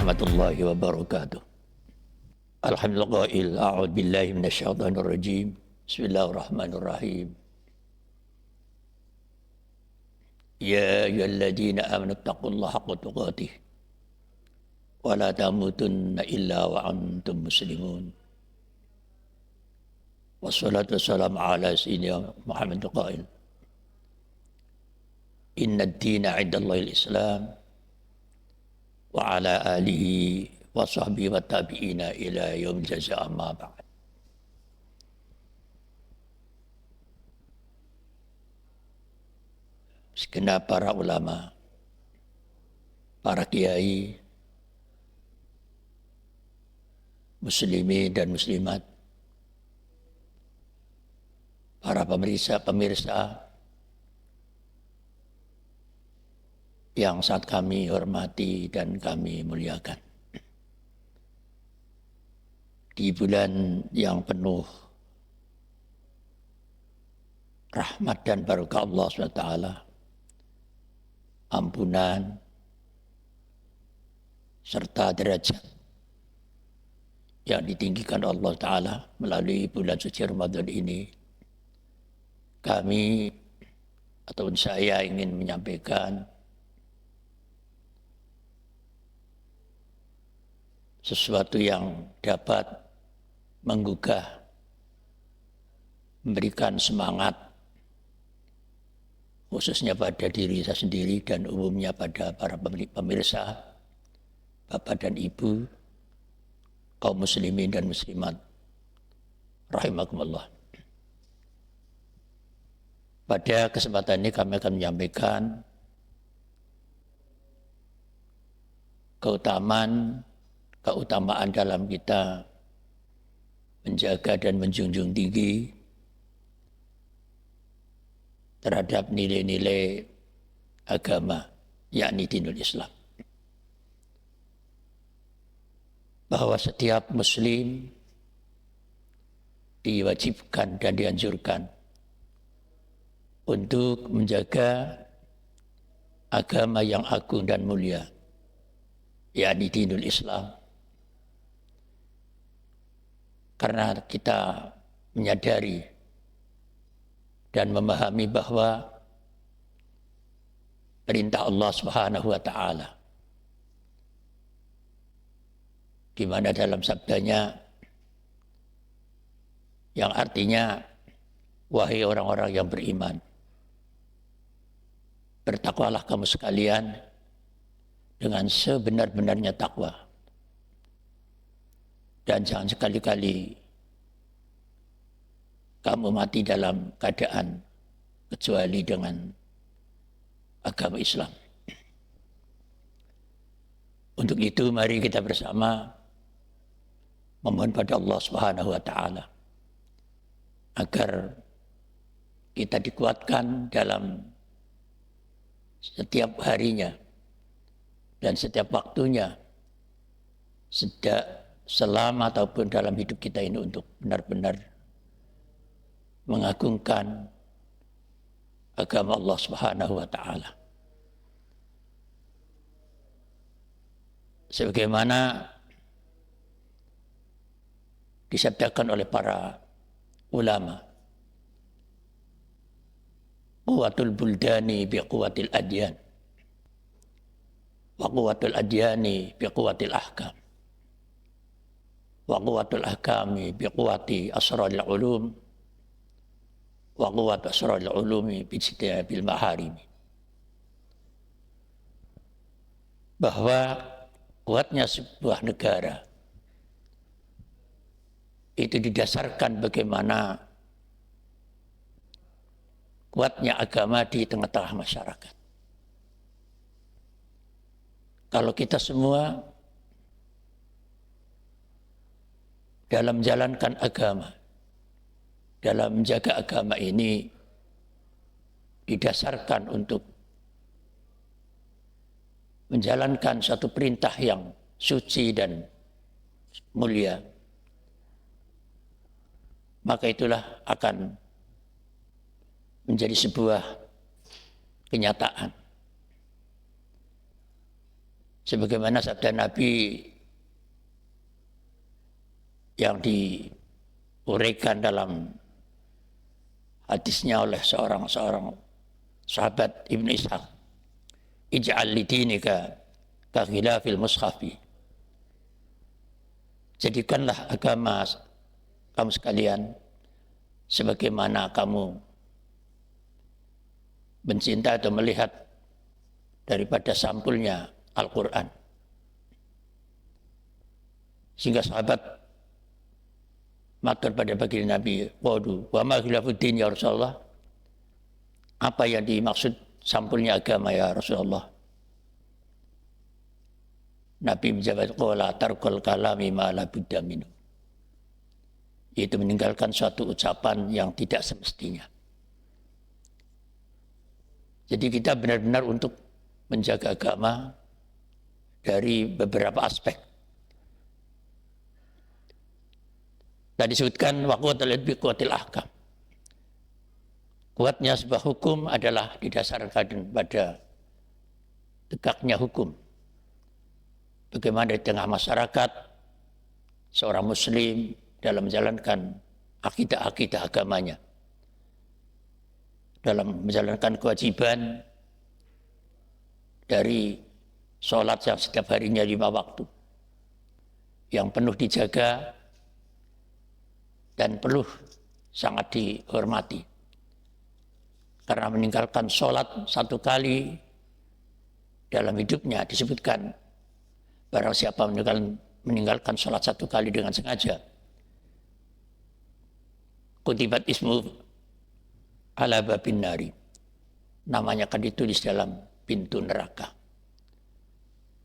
warahmatullahi wabarakatuh. Alhamdulillah, a'udzu billahi minasyaitonir rajim. Bismillahirrahmanirrahim. Ya ayyuhalladzina amanu taqullaha haqqa tuqatih wa la tamutunna illa wa antum muslimun. Wassalatu wassalamu ala sayyidina Muhammad qail. Inna ad-dina 'indallahi al-Islam wa ala alihi wa sahbihi wa tabi'ina ila yaumil jazaa amma ba'd. Segenap para ulama, para kiai, muslimin dan muslimat, para pemirsa yang saat kami hormati dan kami muliakan. Di bulan yang penuh rahmat dan barakah Allah SWT, ampunan serta derajat yang ditinggikan Allah Ta'ala melalui bulan suci Ramadan ini, kami ataupun saya ingin menyampaikan sesuatu yang dapat menggugah, memberikan semangat, khususnya pada diri saya sendiri dan umumnya pada para pemirsa, bapak dan ibu, kaum muslimin dan muslimat, rahimakumullah. Pada kesempatan ini kami akan menyampaikan keutamaan dalam kita menjaga dan menjunjung tinggi terhadap nilai-nilai agama, yakni dinul Islam. Bahwa setiap muslim diwajibkan dan dianjurkan untuk menjaga agama yang agung dan mulia, yakni dinul Islam. Karena kita menyadari dan memahami bahwa perintah Allah Subhanahu wa Ta'ala, di mana dalam sabdanya yang artinya, wahai orang-orang yang beriman, bertakwalah kamu sekalian dengan sebenar-benarnya takwa, dan jangan sekali-kali kamu mati dalam keadaan kecuali dengan agama Islam. Untuk itu mari kita bersama memohon pada Allah Subhanahu wa Ta'ala agar kita dikuatkan dalam setiap harinya dan setiap waktunya, selama ataupun dalam hidup kita ini, untuk benar-benar mengagungkan agama Allah Subhanahu wa Ta'ala. Sebagaimana disabdakan oleh para ulama, quwwatul buldani biquwwatil adyan wa quwwatul adyani biquwwatil ahkam wa quwwatul ahkami biquwwati asraril ulum wa quwwatu asraril ulumi bijtinabil maharimi. Bahwa kuatnya sebuah negara itu didasarkan bagaimana kuatnya agama di tengah-tengah masyarakat. Kalau kita semua dalam menjalankan agama, dalam menjaga agama ini didasarkan untuk menjalankan satu perintah yang suci dan mulia, maka itulah akan menjadi sebuah kenyataan. Sebagaimana sabda Nabi yang diuraikan dalam hadisnya oleh seorang sahabat Ibnu Ishaq, ij'al li dinika ka khilafil mushafi. Jadikanlah agama kamu sekalian sebagaimana kamu mencinta atau melihat daripada sampulnya Al-Quran. Sehingga sahabat matur pada baginda Nabi, waduh, wa ma khilafuddin ya Rasulullah. Apa yang dimaksud sampulnya agama ya Rasulullah? Nabi menjawab, qala tarkul kalami ma la budda minhu. Yaitu meninggalkan suatu ucapan yang tidak semestinya. Jadi kita benar-benar untuk menjaga agama dari beberapa aspek. Tadi disebutkan waqwatul biqwatil ahkam. Kuatnya sebuah hukum adalah didasarkan pada tegaknya hukum. Bagaimana di tengah masyarakat seorang muslim dalam menjalankan akidah agamanya, dalam menjalankan kewajiban dari sholat yang setiap harinya 5 waktu yang penuh dijaga dan perlu sangat dihormati, karena meninggalkan sholat 1 kali dalam hidupnya disebutkan barang siapa meninggalkan sholat 1 kali dengan sengaja, kutibat ismu ala babin nari, namanya akan ditulis dalam pintu neraka.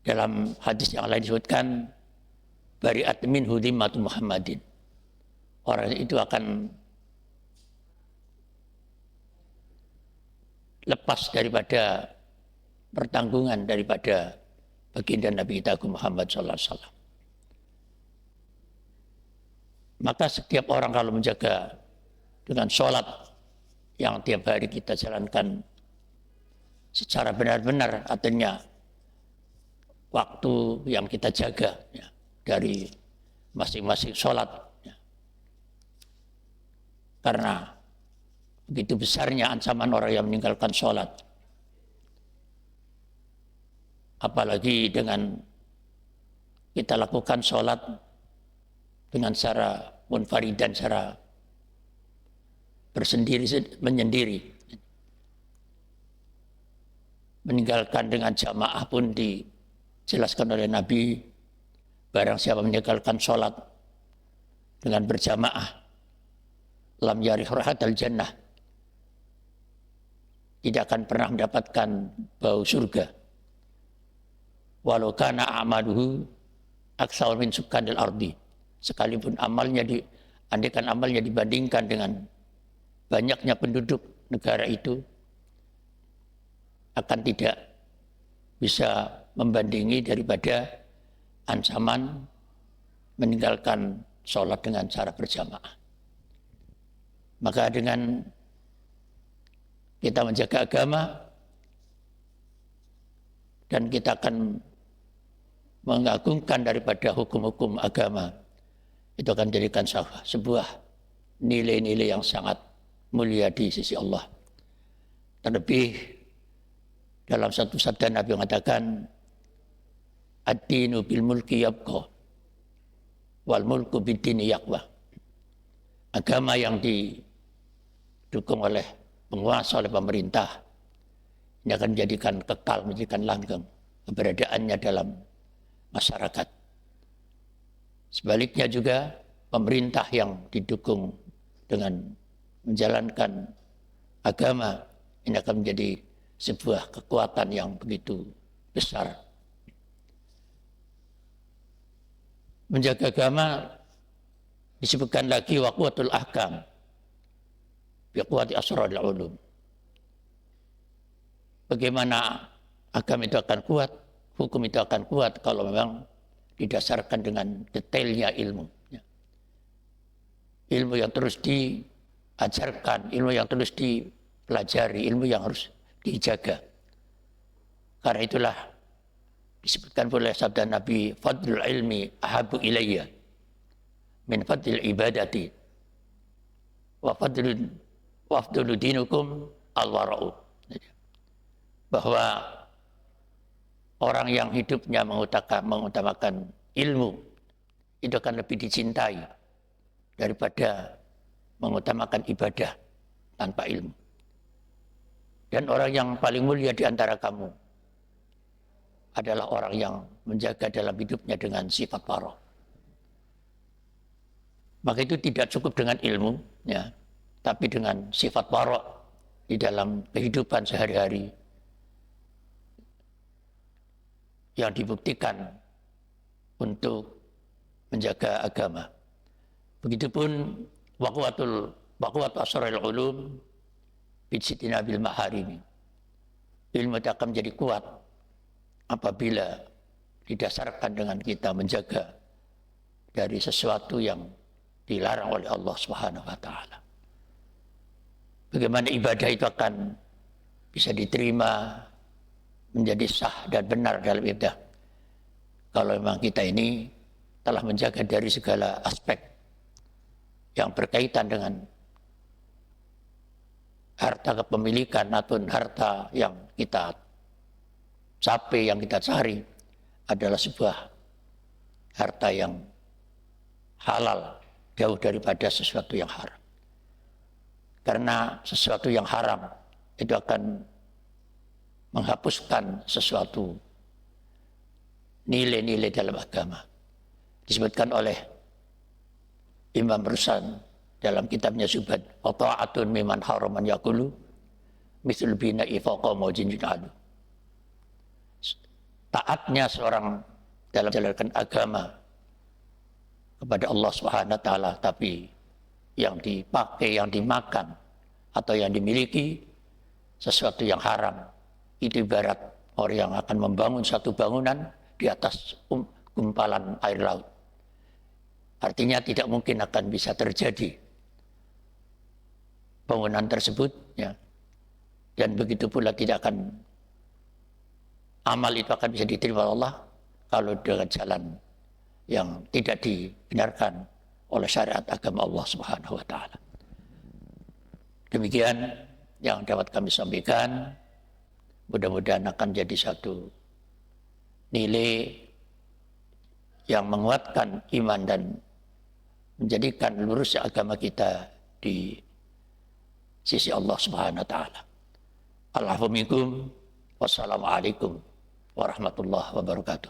Dalam hadis yang lain disebutkan bari'at minhu dhimmatu Muhammadin, orang itu akan lepas daripada pertanggungan daripada baginda Nabi kita Muhammad sallallahu alaihi wasallam. Maka setiap orang kalau menjaga dengan sholat yang tiap hari kita jalankan secara benar-benar, artinya waktu yang kita jaga ya, dari masing-masing sholat ya. Karena begitu besarnya ancaman orang yang meninggalkan sholat, apalagi dengan kita lakukan sholat dengan cara munfaridan, cara menyendiri. Meninggalkan dengan jamaah pun dijelaskan oleh Nabi, barang siapa meninggalkan sholat dengan berjamaah, lam yarih rahatal jannah, tidak akan pernah mendapatkan bau surga. Walau kana amaluhu aksal min sukanil ardi, sekalipun andaikan amalnya dibandingkan dengan banyaknya penduduk negara itu, akan tidak bisa membandingi daripada ancaman meninggalkan sholat dengan cara berjamaah. Maka dengan kita menjaga agama dan kita akan mengagungkan daripada hukum-hukum agama, itu akan menjadikan sebuah nilai-nilai yang sangat mulia di sisi Allah. Terlebih dalam satu sabda Nabi mengatakan, ad-dinu bil mulki yabqa wal mulku bid-dini yaqwa. Agama yang didukung oleh penguasa, oleh pemerintah, ini akan menjadikan kekal, menjadikan langgeng keberadaannya dalam masyarakat. Sebaliknya juga pemerintah yang didukung dengan menjalankan agama, ini akan menjadi sebuah kekuatan yang begitu besar. Menjaga agama disebutkan lagi waqwatul ahkam biqwati asrarul ulum. Bagaimana agama itu akan kuat, hukum itu akan kuat kalau memang didasarkan dengan detailnya ilmu. Ilmu yang terus diajarkan, ilmu yang terus dipelajari, ilmu yang harus dijaga. Karena itulah Disebutkan oleh sabda Nabi, fadlul ilmi ahabu ilayya min fadlil ibadati wa fadlu dinukum al-wara'u. Bahwa orang yang hidupnya mengutamakan ilmu itu akan lebih dicintai daripada mengutamakan ibadah tanpa ilmu. Dan orang yang paling mulia di antara kamu adalah orang yang menjaga dalam hidupnya dengan sifat wara. Maka itu tidak cukup dengan ilmu, ya, tapi dengan sifat wara di dalam kehidupan sehari-hari yang dibuktikan untuk menjaga agama. Begitupun waqwatu asrarul ulum bijtina bil maharimi. Ilmu itu akan menjadi kuat apabila didasarkan dengan kita menjaga dari sesuatu yang dilarang oleh Allah Subhanahu wa taala. Bagaimana ibadah itu akan bisa diterima, menjadi sah dan benar dalam ibadah kalau memang kita ini telah menjaga dari segala aspek yang berkaitan dengan harta kepemilikan ataupun harta yang kita capai, yang kita cari adalah sebuah harta yang halal, jauh daripada sesuatu yang haram. Karena sesuatu yang haram itu akan menghapuskan sesuatu nilai-nilai dalam agama. Disebutkan oleh Imam Rusan dalam kitabnya Subhan, wa ta'atun miman haraman yaqulu mithl bina'i faqa mawjin alu. Taatnya seorang dalam menjalankan agama kepada Allah Subhanahu wa taala, tapi yang dipakai, yang dimakan atau yang dimiliki sesuatu yang haram, itu ibarat orang yang akan membangun satu bangunan di atas gumpalan air laut. Artinya tidak mungkin akan bisa terjadi bangunan tersebut, ya. Dan begitu pula tidak akan, amal itu akan bisa diterima Allah kalau dengan jalan yang tidak dibenarkan oleh syariat agama Allah Subhanahu wa taala. Demikian yang dapat kami sampaikan. Mudah-mudahan akan jadi satu nilai yang menguatkan iman dan menjadikan lurus agama kita di sisi Allah Subhanahu wa taala. Alhamdulillah. Wassalamualaikum warahmatullahi wabarakatuh.